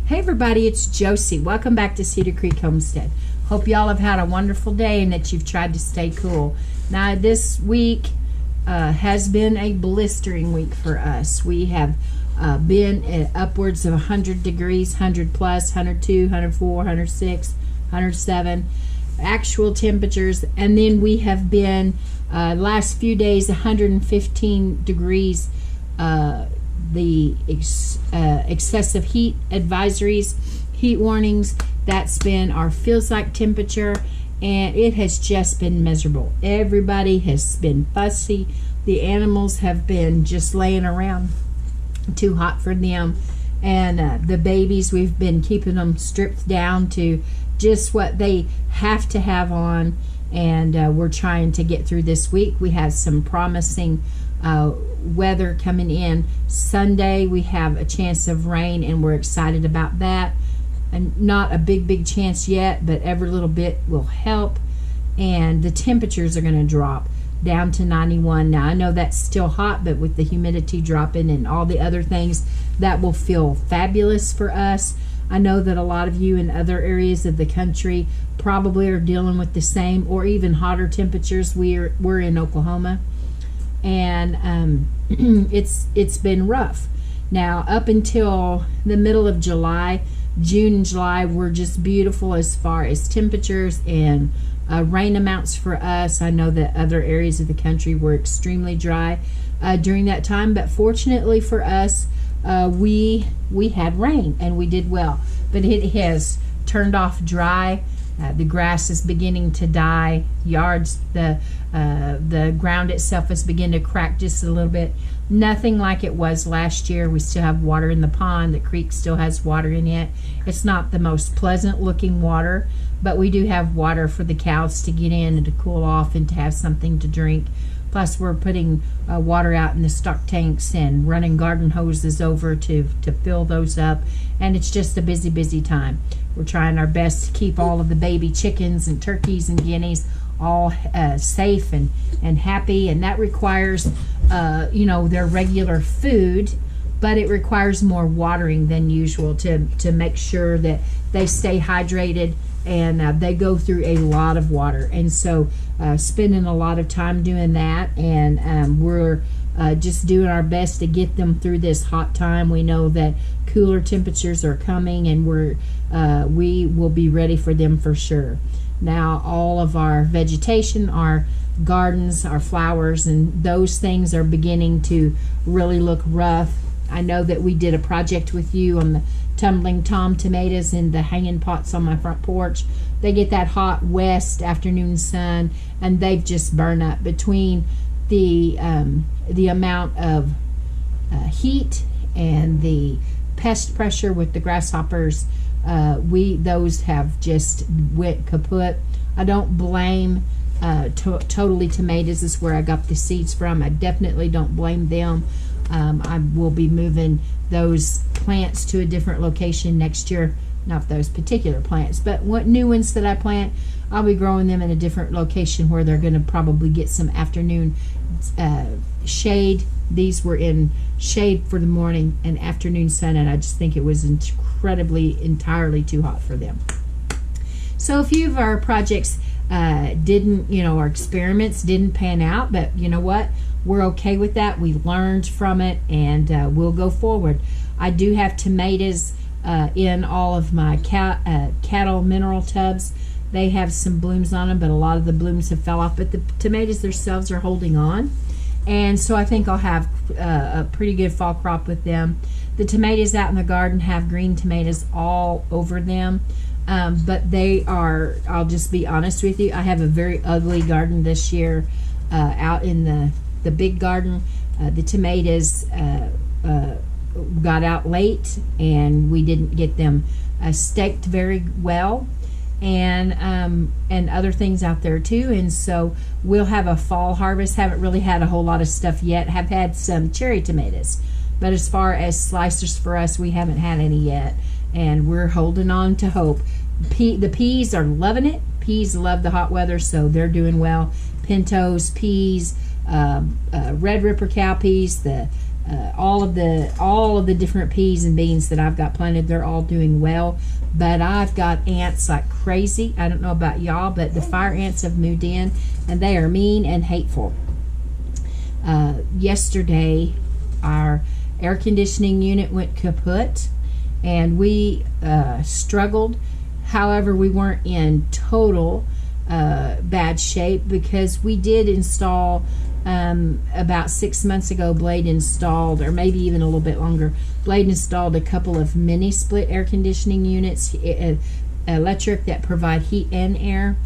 Hey everybody, it's Josie. Welcome back to Cedar Creek Homestead. Hope y'all have had a wonderful day and that you've tried to stay cool. Now this week has been a blistering week for us. We have been at upwards of 100 degrees, 100 plus, 102, 104, 106, 107 actual temperatures, and then we have been last few days 115 degrees. The excessive heat advisories, heat warnings, that's been our feels like temperature, and it has just been miserable. Everybody has been fussy. The animals have been just laying around, too hot for them, and the babies, we've been keeping them stripped down to just what they have to have on, and we're trying to get through this week. We have some promising weather coming in. Sunday we have a chance of rain, and we're excited about that. And not a big chance yet, but every little bit will help. And the temperatures are going to drop down to 91. Now I know that's still hot, but with the humidity dropping and all the other things, that will feel fabulous for us. I know that a lot of you in other areas of the country probably are dealing with the same or even hotter temperatures. We're in Oklahoma, and it's been rough. Now up until the middle of July, June and July were just beautiful as far as temperatures and rain amounts for us. I know that other areas of the country were extremely dry during that time, but fortunately for us, we had rain and we did well. But it has turned off dry. The grass is beginning to die. Yards, the ground itself is beginning to crack just a little bit. Nothing like it was last year. We still have water in the pond. The creek still has water in it. It's not the most pleasant looking water, but we do have water for the cows to get in and to cool off and to have something to drink. Plus we're putting water out in the stock tanks and running garden hoses over to fill those up, and it's just a busy time. We're trying our best to keep all of the baby chickens and turkeys and guineas all safe and happy, and that requires their regular food, but it requires more watering than usual to make sure that they stay hydrated, and they go through a lot of water, and so spending a lot of time doing that, and we're just doing our best to get them through this hot time. We know that cooler temperatures are coming, and we will be ready for them for sure. Now all of our vegetation, our gardens, our flowers, and those things are beginning to really look rough. I know that we did a project with you on the tumbling Tom tomatoes in the hanging pots on my front porch. They get that hot west afternoon sun, and they've just burned up. Between the amount of heat and the pest pressure with the grasshoppers, those have just went kaput. I don't blame totally tomatoes. Is where I got the seeds from. I definitely don't blame them. I will be moving those plants to a different location next year. Not those particular plants, but what new ones that I plant, I'll be growing them in a different location where they're going to probably get some afternoon shade. These were in shade for the morning and afternoon sun, and I just think it was entirely too hot for them. So a few of our projects our experiments didn't pan out, but you know what? We're okay with that. We learned from it, and we'll go forward. I do have tomatoes in all of my cattle mineral tubs. They have some blooms on them, but a lot of the blooms have fell off, but the tomatoes themselves are holding on, and so I think I'll have a pretty good fall crop with them. The tomatoes out in the garden have green tomatoes all over them, but they are, I'll just be honest with you, I have a very ugly garden this year. Out in the big garden, the tomatoes got out late, and we didn't get them staked very well, and other things out there too, and so we'll have a fall harvest. Haven't really had a whole lot of stuff yet. Have had some cherry tomatoes, but as far as slicers for us, we haven't had any yet, and we're holding on to hope. The peas are loving it. Peas love the hot weather, so they're doing well. Pintos, peas, red ripper cow peas, the all of the different peas and beans that I've got planted, they're all doing well. But I've got ants like crazy. I don't know about y'all, but the fire ants have moved in, and they are mean and hateful. Yesterday, our air conditioning unit went kaput, and we struggled. However, we weren't in total bad shape, because we did install about 6 months ago, Blade installed, or maybe even a little bit longer, Blade installed a couple of mini split air conditioning units, electric, that provide heat and air,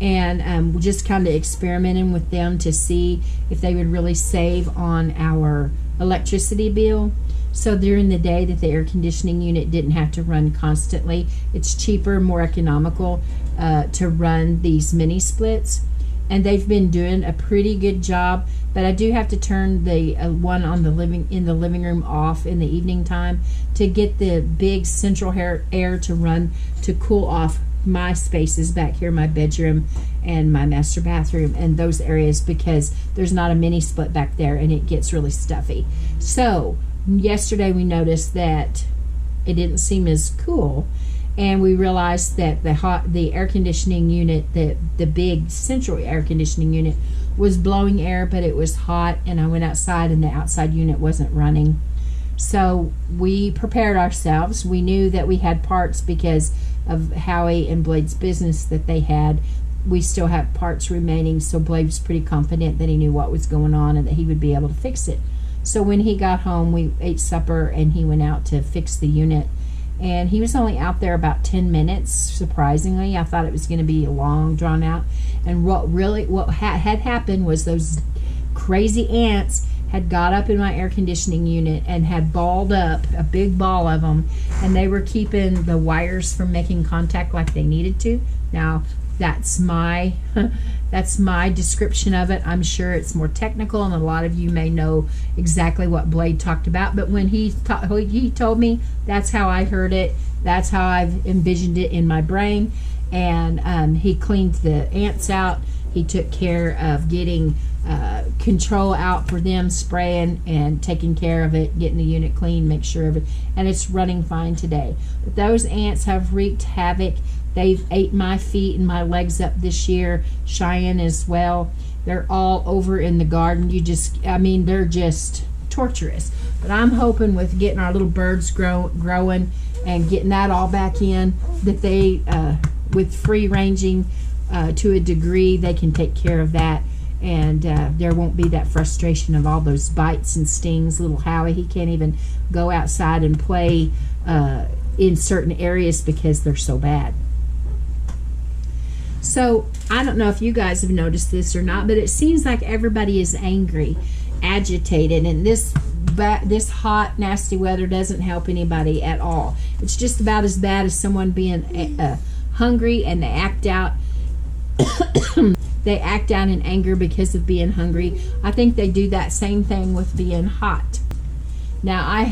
and we're just kind of experimenting with them to see if they would really save on our electricity bill. So during the day that the air conditioning unit didn't have to run constantly, it's cheaper, more economical to run these mini splits, and they've been doing a pretty good job. But I do have to turn the one on the living room off in the evening time to get the big central air to run, to cool off my spaces back here, my bedroom and my master bathroom and those areas, because there's not a mini split back there and it gets really stuffy. So yesterday we noticed that it didn't seem as cool, and we realized that the air conditioning unit, the big central air conditioning unit, was blowing air, but it was hot, and I went outside and the outside unit wasn't running. So we prepared ourselves. We knew that we had parts because of Howie and Blade's business that they had. We still have parts remaining, so Blade was pretty confident that he knew what was going on and that he would be able to fix it. So when he got home, we ate supper and he went out to fix the unit. And he was only out there about 10 minutes, surprisingly. I thought it was going to be long, drawn out. And what had happened was those crazy ants had got up in my air conditioning unit and had balled up, a big ball of them, and they were keeping the wires from making contact like they needed to. Now, that's my description of it. I'm sure it's more technical, and a lot of you may know exactly what Blade talked about. But when he told me, that's how I heard it. That's how I've envisioned it in my brain. And he cleaned the ants out. He took care of getting control out for them, spraying and taking care of it, getting the unit clean, make sure of it, and it's running fine today. But those ants have wreaked havoc. They've ate my feet and my legs up this year. Cheyenne as well. They're all over in the garden. They're just torturous. But I'm hoping with getting our little birds growing and getting that all back in, that they, with free ranging to a degree, they can take care of that. And there won't be that frustration of all those bites and stings. Little Howie, he can't even go outside and play in certain areas because they're so bad. So I don't know if you guys have noticed this or not, but it seems like everybody is angry, agitated, and this hot, nasty weather doesn't help anybody at all. It's just about as bad as someone being hungry, and they act out. They act out in anger because of being hungry. I think they do that same thing with being hot. Now I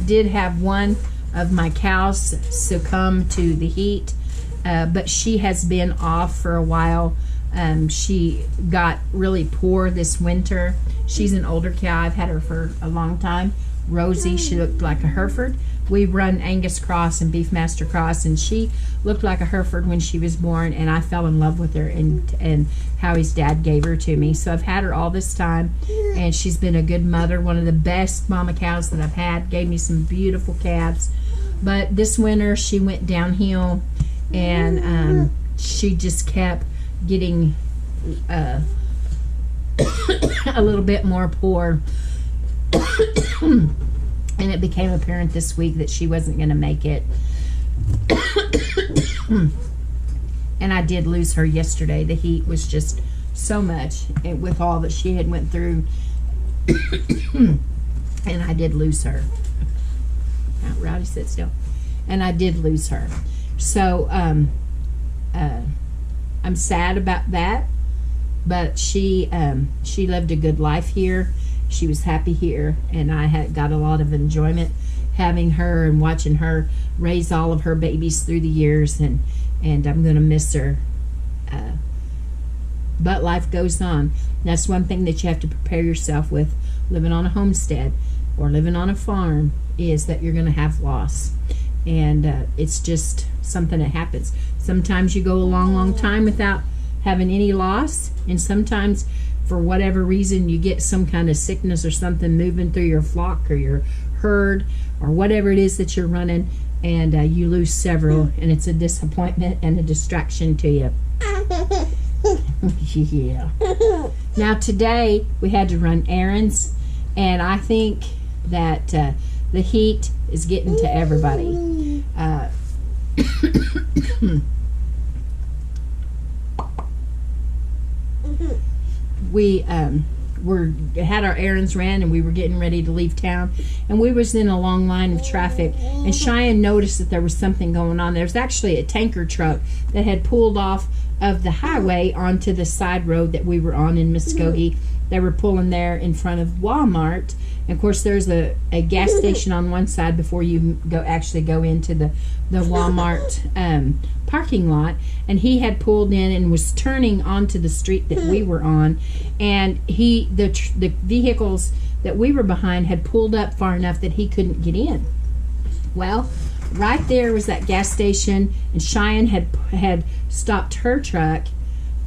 did have one of my cows succumb to the heat, but she has been off for a while. She got really poor this winter. She's an older cow. I've had her for a long time. Rosie, she looked like a Hereford. We run Angus Cross and Beefmaster Cross, and she looked like a Hereford when she was born, and I fell in love with her, and Howie's dad gave her to me. So I've had her all this time, and she's been a good mother, one of the best mama cows that I've had, gave me some beautiful calves. But this winter she went downhill, and she just kept getting a little bit more poor. And it became apparent this week that she wasn't going to make it. And I did lose her yesterday. The heat was just so much, and with all that she had went through. And I did lose her. Now, Rowdy, sit still. And I did lose her. So I'm sad about that. But she lived a good life here. She was happy here, and I had got a lot of enjoyment having her and watching her raise all of her babies through the years, and I'm going to miss her But life goes on. That's one thing that you have to prepare yourself with living on a homestead or living on a farm, is that you're going to have loss. And it's just something that happens. Sometimes you go a long, long time without having any loss, and sometimes for whatever reason you get some kind of sickness or something moving through your flock or your herd or whatever it is that you're running, and you lose several, and it's a disappointment and a distraction to you. Yeah. Now today we had to run errands, and I think that the heat is getting to everybody. We had our errands ran, and we were getting ready to leave town, and we was in a long line of traffic, and Cheyenne noticed that there was something going on. There was actually a tanker truck that had pulled off of the highway onto the side road that we were on in Muskogee. They were pulling there in front of Walmart. And of course, there's a gas station on one side before you actually go into the Walmart parking lot. And he had pulled in and was turning onto the street that we were on. And the vehicles that we were behind had pulled up far enough that he couldn't get in. Well, right there was that gas station, and Cheyenne had stopped her truck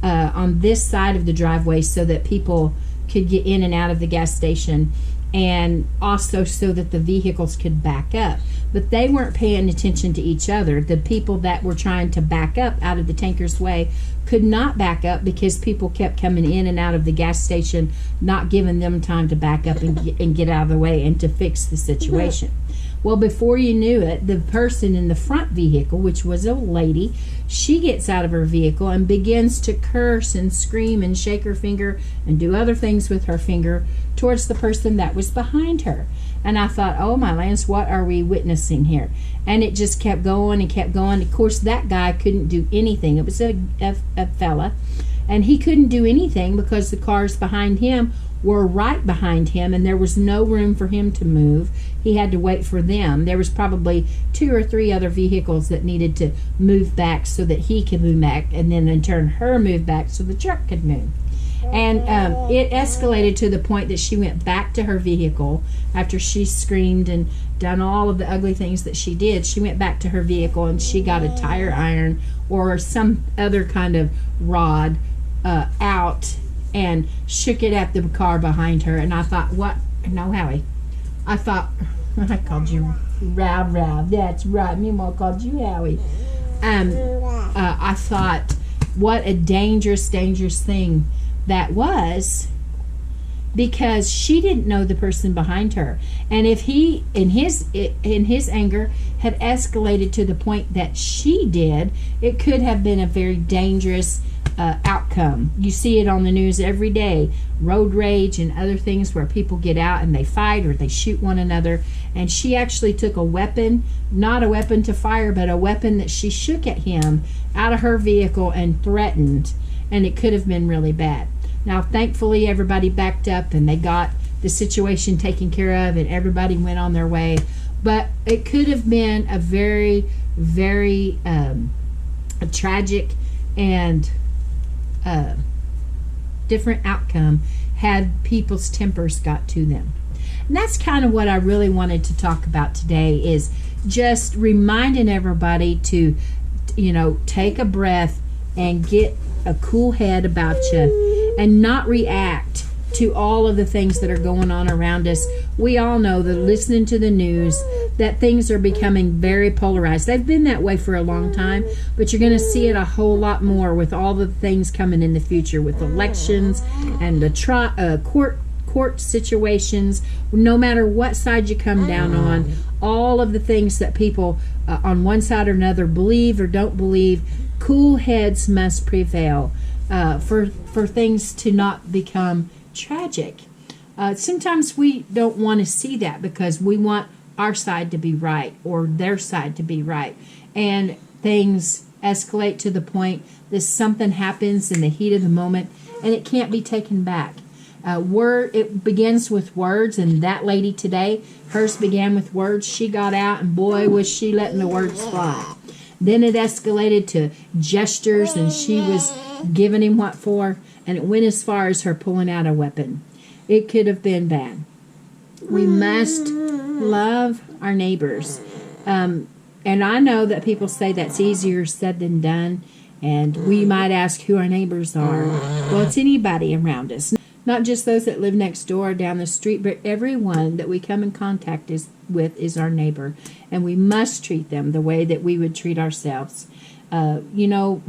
on this side of the driveway so that people could get in and out of the gas station, and also so that the vehicles could back up. But they weren't paying attention to each other. The people that were trying to back up out of the tanker's way could not back up because people kept coming in and out of the gas station, not giving them time to back up and get out of the way and to fix the situation. Well, before you knew it, the person in the front vehicle, which was a lady, she gets out of her vehicle and begins to curse and scream and shake her finger and do other things with her finger towards the person that was behind her. And I thought, oh my lands, what are we witnessing here? And it just kept going and kept going. Of course, that guy couldn't do anything. It was a fella, and he couldn't do anything because the cars behind him were right behind him, and there was no room for him to move. He had to wait for them. There was probably 2 or 3 other vehicles that needed to move back so that he could move back, and then in turn her move back so the truck could move. And it escalated to the point that she went back to her vehicle after she screamed and done all of the ugly things that she did. She went back to her vehicle and she got a tire iron or some other kind of rod out and shook it at the car behind her. And I thought, what? No, Howie. I thought, I called you Row. That's right. Meanwhile, I called you Howie. I thought, what a dangerous thing that was, because she didn't know the person behind her. And if he, in his anger, had escalated to the point that she did, it could have been a very dangerous outcome. You see it on the news every day, road rage and other things where people get out and they fight or they shoot one another. And she actually took a weapon, not a weapon to fire, but a weapon that she shook at him out of her vehicle and threatened. And it could have been really bad. Now, thankfully, everybody backed up and they got the situation taken care of and everybody went on their way. But it could have been a very, very a tragic and different outcome had people's tempers got to them. And that's kind of what I really wanted to talk about today, is just reminding everybody to, take a breath and get a cool head about you and not react to all of the things that are going on around us. We all know that listening to the news, that things are becoming very polarized. They've been that way for a long time, but you're going to see it a whole lot more with all the things coming in the future with elections and the court situations. No matter what side you come down on, all of the things that people on one side or another believe or don't believe, cool heads must prevail for things to not become tragic. Sometimes we don't want to see that because we want our side to be right or their side to be right, and things escalate to the point that something happens in the heat of the moment and it can't be taken back. It begins with words, and that lady today, hers began with words. She got out and boy was she letting the words fly. Then it escalated to gestures, and she was giving him what for. And it went as far as her pulling out a weapon. It could have been bad. We must love our neighbors. And I know that people say that's easier said than done. And we might ask who our neighbors are. Well, it's anybody around us. Not just those that live next door or down the street, but everyone that we come in contact with is our neighbor. And we must treat them the way that we would treat ourselves. You know,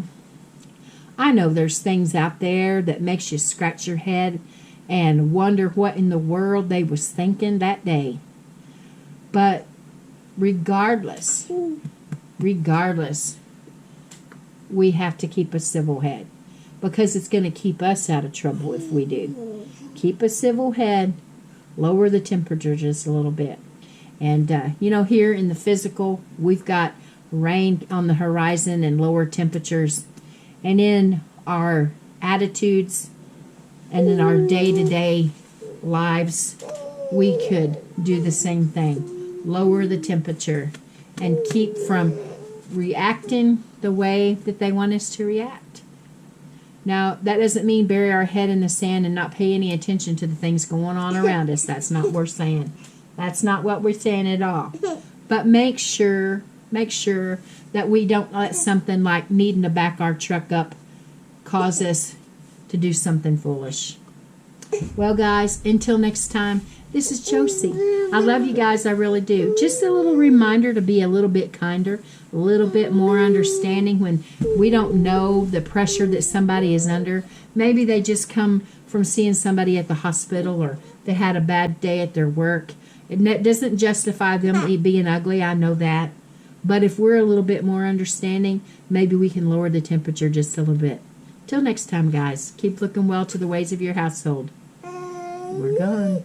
I know there's things out there that makes you scratch your head and wonder what in the world they was thinking that day. But regardless, we have to keep a civil head, because it's going to keep us out of trouble if we do. Keep a civil head, lower the temperature just a little bit. And, you know, here in the physical, we've got rain on the horizon and lower temperatures. And in our attitudes and in our day-to-day lives, we could do the same thing. Lower the temperature and keep from reacting the way that they want us to react. Now, that doesn't mean bury our head in the sand and not pay any attention to the things going on around us. That's not what we're saying. That's not what we're saying at all. But make sure that we don't let something like needing to back our truck up cause us to do something foolish. Well, guys, until next time, this is Josie. I love you guys, I really do. Just a little reminder to be a little bit kinder, a little bit more understanding when we don't know the pressure that somebody is under. Maybe they just come from seeing somebody at the hospital, or they had a bad day at their work. It doesn't justify them being ugly, I know that. But if we're a little bit more understanding, maybe we can lower the temperature just a little bit. Till next time, guys, keep looking well to the ways of your household. We're gone.